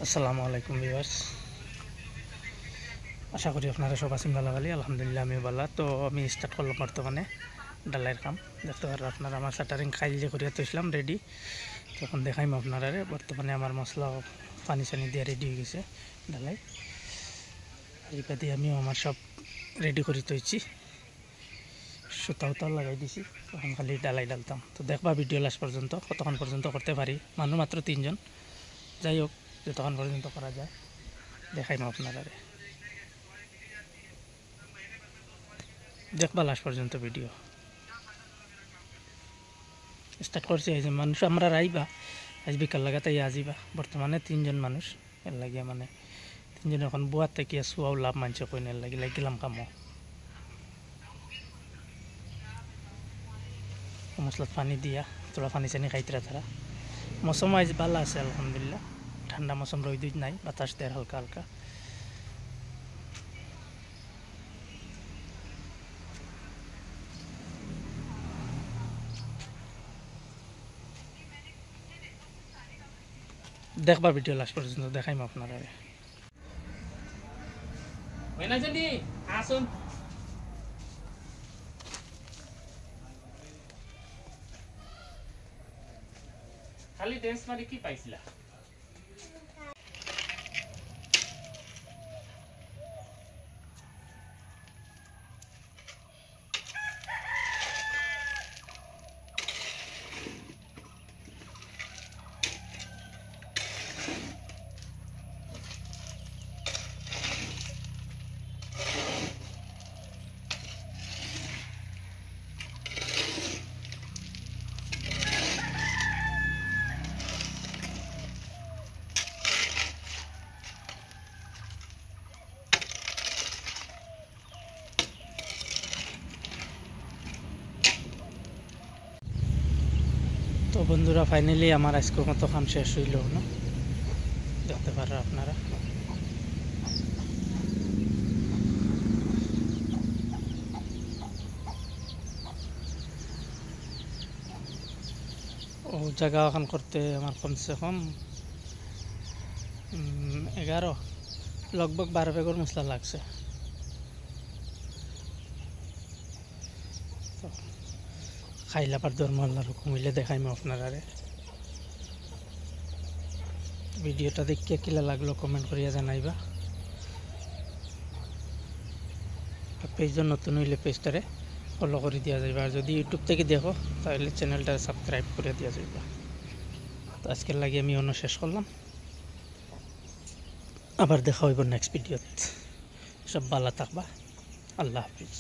আসসালামু আলাইকুম ভিউয়ার্স, আশা করি আপনারা সব আছেন ভালো। আলহামদুলিল্লাহ আমি ভালো। তো আমি স্টার্ট করলাম বর্তমানে ডালাইয়ের কাম। দেখতে পারেন আপনারা আমার শাটারিং খাইল যে করিয়া তৈছিলাম রেডি। তখন দেখাইম আপনারা। বর্তমানে আমার মশলা পানি চানি দিয়ে রেডি হয়ে গেছে ডালাই। এইটা দিয়ে আমিও আমার সব রেডি করে তৈছি, সুতা উতাও লাগাই দিছি। তখন খালি ডালাই ডালতাম। তো দেখবা ভিডিও লাস্ট পর্যন্ত, কতক্ষণ পর্যন্ত করতে পারি। মানুষ মাত্র 3 জন, যাই হোক যতক্ষণ পর্যন্ত করা যায় দেখাইম আপনারা। দেখবা লাস্ট পর্যন্ত ভিডিও স্টার্ট করছি। এই যে মানুষ আমরা রাইবা আজ বিকাল লাগাতে আজিবা। বর্তমানে 3 জন মানুষ এর লাগিয়া, মানে 3 জন এখন বুয়ার থেকে শুয়াও লাভ মানছে কইনে লাগি লাগিলাম কামো। মশলাত পানি দিয়া তোরা পানি চানি খাইতরা তারা। মৌসুম আজ ভালো আছে আলহামদুলিল্লাহ, ঠান্ডা মৌসুম, রোদ নাই, বাতাস দেয় হালকা হালকা। দেখবা ভিডিও লাস্ট পর্যন্ত দেখাইম আপনারা। আসুন খালি ড্যান্স মারি কি পাইছিলা? তো বন্ধুরা, ফাইনালি আমার আজকের মতো কাম শেষ হইল না, দেখতে পারো আপনারা। ও জায়গা এখন করতে আমার কমসে কম 11 লগভগ 12 বেগর মশলা লাগছে। তো খাইলা পার ধর্মাল্লার কমিলে দেখাইম আপনারা। ভিডিওটা দেখিয়ে কিলা লাগলো কমেন্ট করিয়া জানাইবা। পেজটা নতুন হইলে পেজটারে ফলো করে দেওয়া যাবে, আর যদি ইউটিউব থেকে দেখো তাহলে চ্যানেলটা সাবস্ক্রাইব করে দেওয়া যাবে। তো আজকের লাগে আমি অন্য শেষ করলাম, আবার দেখা হইব নেক্সট ভিডিওত। সব ভালো থাকবা, আল্লাহ হাফিজ।